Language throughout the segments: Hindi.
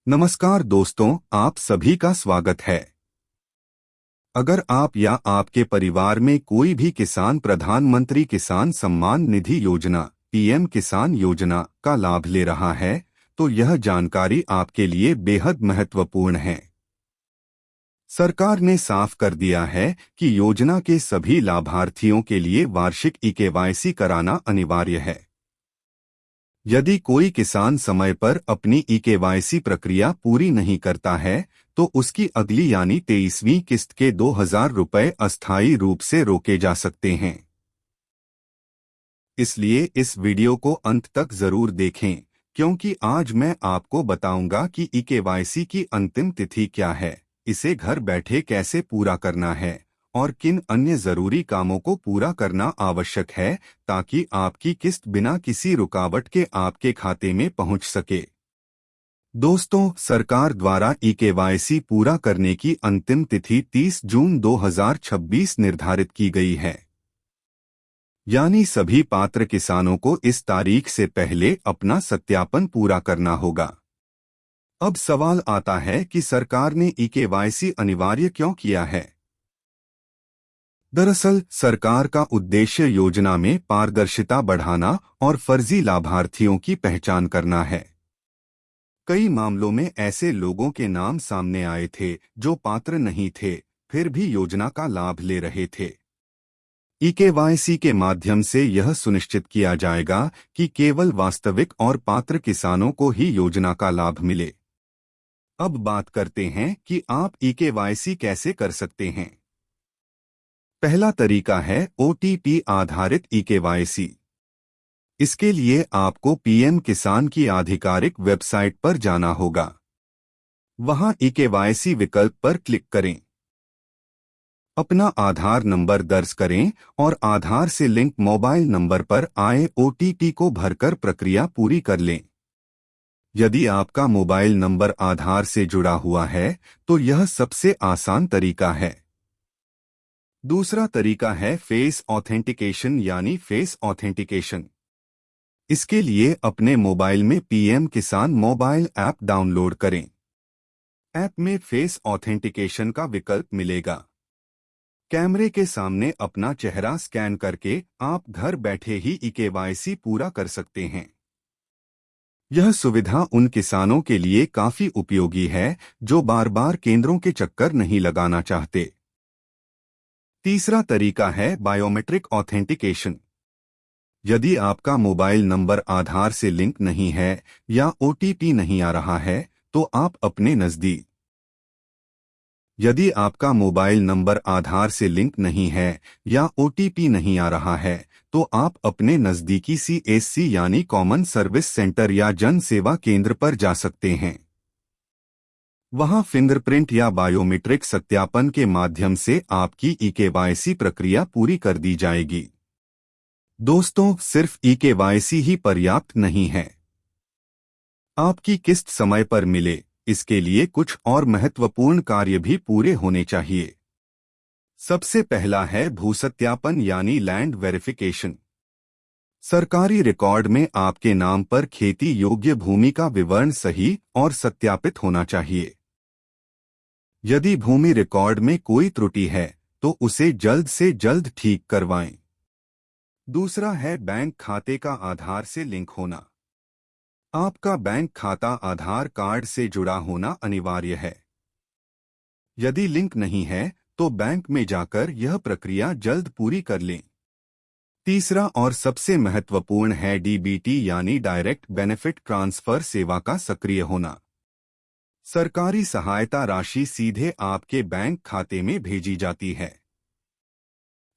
नमस्कार दोस्तों, आप सभी का स्वागत है। अगर आप या आपके परिवार में कोई भी किसान प्रधानमंत्री किसान सम्मान निधि योजना पीएम किसान योजना का लाभ ले रहा है, तो यह जानकारी आपके लिए बेहद महत्वपूर्ण है। सरकार ने साफ कर दिया है कि योजना के सभी लाभार्थियों के लिए वार्षिक ई-केवाईसी कराना अनिवार्य है। यदि कोई किसान समय पर अपनी ई-केवाईसी प्रक्रिया पूरी नहीं करता है, तो उसकी अगली यानी 23वीं किस्त के 2,000 रुपये अस्थायी रूप से रोके जा सकते हैं। इसलिए इस वीडियो को अंत तक जरूर देखें, क्योंकि आज मैं आपको बताऊंगा कि ई-केवाईसी की अंतिम तिथि क्या है, इसे घर बैठे कैसे पूरा करना है और किन अन्य जरूरी कामों को पूरा करना आवश्यक है ताकि आपकी किस्त बिना किसी रुकावट के आपके खाते में पहुंच सके। दोस्तों, सरकार द्वारा ई-केवाईसी पूरा करने की अंतिम तिथि 30 जून 2026 निर्धारित की गई है। यानी सभी पात्र किसानों को इस तारीख से पहले अपना सत्यापन पूरा करना होगा। अब सवाल आता है कि सरकार ने ई-केवाईसी अनिवार्य क्यों किया है। दरअसल सरकार का उद्देश्य योजना में पारदर्शिता बढ़ाना और फर्जी लाभार्थियों की पहचान करना है। कई मामलों में ऐसे लोगों के नाम सामने आए थे जो पात्र नहीं थे, फिर भी योजना का लाभ ले रहे थे। ई-केवाईसी के माध्यम से यह सुनिश्चित किया जाएगा कि केवल वास्तविक और पात्र किसानों को ही योजना का लाभ मिले। अब बात करते हैं कि आप ई-केवाईसी कैसे कर सकते हैं। पहला तरीका है ओटीपी आधारित ई-केवाईसी। इसके लिए आपको पीएम किसान की आधिकारिक वेबसाइट पर जाना होगा। वहां ई-केवाईसी विकल्प पर क्लिक करें। अपना आधार नंबर दर्ज करें और आधार से लिंक मोबाइल नंबर पर आए ओटीपी को भरकर प्रक्रिया पूरी कर लें। यदि आपका मोबाइल नंबर आधार से जुड़ा हुआ है, तो यह सबसे आसान तरीका है। दूसरा तरीका है फेस ऑथेंटिकेशन यानी फेस ऑथेंटिकेशन। इसके लिए अपने मोबाइल में पीएम किसान मोबाइल ऐप डाउनलोड करें। ऐप में फेस ऑथेंटिकेशन का विकल्प मिलेगा। कैमरे के सामने अपना चेहरा स्कैन करके आप घर बैठे ही ई-केवाईसी पूरा कर सकते हैं। यह सुविधा उन किसानों के लिए काफी उपयोगी है जो बार बार केंद्रों के चक्कर नहीं लगाना चाहते। तीसरा तरीका है बायोमेट्रिक ऑथेंटिकेशन। यदि आपका मोबाइल नंबर आधार से लिंक नहीं है या ओटीपी नहीं आ रहा है, तो आप अपने नजदीक यदि आपका मोबाइल नंबर आधार से लिंक नहीं है या ओटीपी नहीं आ रहा है, तो आप अपने नजदीकी सीएससी यानी कॉमन सर्विस सेंटर या जन सेवा केंद्र पर जा सकते हैं। वहां फिंगरप्रिंट या बायोमेट्रिक सत्यापन के माध्यम से आपकी ई-केवाईसी प्रक्रिया पूरी कर दी जाएगी। दोस्तों, सिर्फ ई-केवाईसी ही पर्याप्त नहीं है। आपकी किस्त समय पर मिले, इसके लिए कुछ और महत्वपूर्ण कार्य भी पूरे होने चाहिए। सबसे पहला है भूसत्यापन यानी लैंड वेरिफिकेशन। सरकारी रिकॉर्ड में आपके नाम पर खेती योग्य भूमि का विवरण सही और सत्यापित होना चाहिए। यदि भूमि रिकॉर्ड में कोई त्रुटि है, तो उसे जल्द से जल्द ठीक करवाएं। दूसरा है बैंक खाते का आधार से लिंक होना। आपका बैंक खाता आधार कार्ड से जुड़ा होना अनिवार्य है। यदि लिंक नहीं है, तो बैंक में जाकर यह प्रक्रिया जल्द पूरी कर लें। तीसरा और सबसे महत्वपूर्ण है डीबीटी यानी डायरेक्ट बेनिफिट ट्रांसफर सेवा का सक्रिय होना। सरकारी सहायता राशि सीधे आपके बैंक खाते में भेजी जाती है।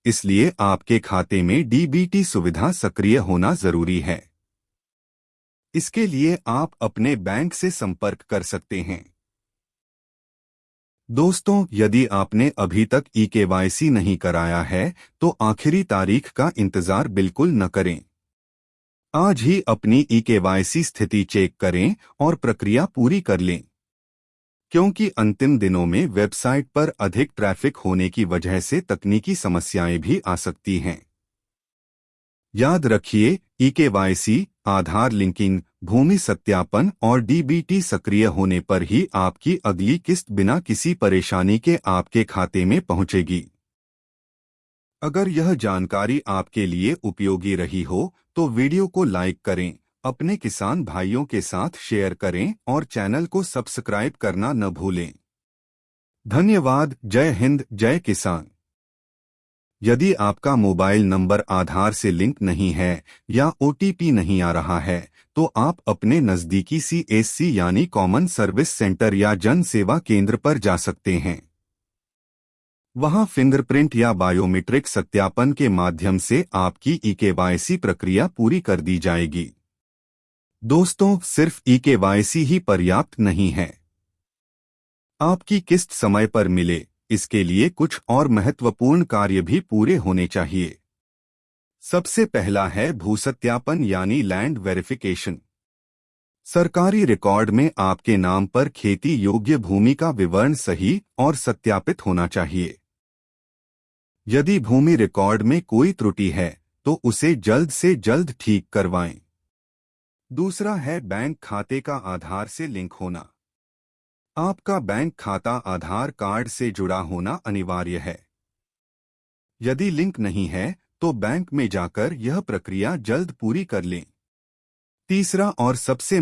इसलिए आपके खाते में डीबीटी सुविधा सक्रिय होना जरूरी है। इसके लिए आप अपने बैंक से संपर्क कर सकते हैं। दोस्तों, यदि आपने अभी तक ई-केवाईसी नहीं कराया है, तो आखिरी तारीख का इंतजार बिल्कुल न करें। आज ही अपनी ई-केवाईसी स्थिति चेक करें और प्रक्रिया पूरी कर लें, क्योंकि अंतिम दिनों में वेबसाइट पर अधिक ट्रैफिक होने की वजह से तकनीकी समस्याएं भी आ सकती हैं। याद रखिए, ई-केवाईसी, आधार लिंकिंग, भूमि सत्यापन और डीबीटी सक्रिय होने पर ही आपकी अगली किस्त बिना किसी परेशानी के आपके खाते में पहुंचेगी। अगर यह जानकारी आपके लिए उपयोगी रही हो तो वीडियो को लाइक करें, अपने किसान भाइयों के साथ शेयर करें और चैनल को सब्सक्राइब करना न भूलें। धन्यवाद। जय हिंद, जय किसान। यदि आपका मोबाइल नंबर आधार से लिंक नहीं है या ओटीपी नहीं आ रहा है तो आप अपने नज़दीकी सीएससी यानी कॉमन सर्विस सेंटर या जन सेवा केंद्र पर जा सकते हैं। वहां फिंगरप्रिंट या बायोमेट्रिक सत्यापन के माध्यम से आपकी ई-केवाईसी प्रक्रिया पूरी कर दी जाएगी। दोस्तों, सिर्फ ई-केवाईसी ही पर्याप्त नहीं है। आपकी किस्त समय पर मिले, इसके लिए कुछ और महत्वपूर्ण कार्य भी पूरे होने चाहिए। सबसे पहला है भूसत्यापन यानी लैंड वेरिफिकेशन। सरकारी रिकॉर्ड में आपके नाम पर खेती योग्य भूमि का विवरण सही और सत्यापित होना चाहिए। यदि भूमि रिकॉर्ड में कोई त्रुटि है तो उसे जल्द से जल्द ठीक करवाएं। दूसरा है बैंक खाते का आधार से लिंक होना। आपका बैंक खाता आधार कार्ड से जुड़ा होना अनिवार्य है। यदि लिंक नहीं है तो बैंक में जाकर यह प्रक्रिया जल्द पूरी कर लें। तीसरा और सबसे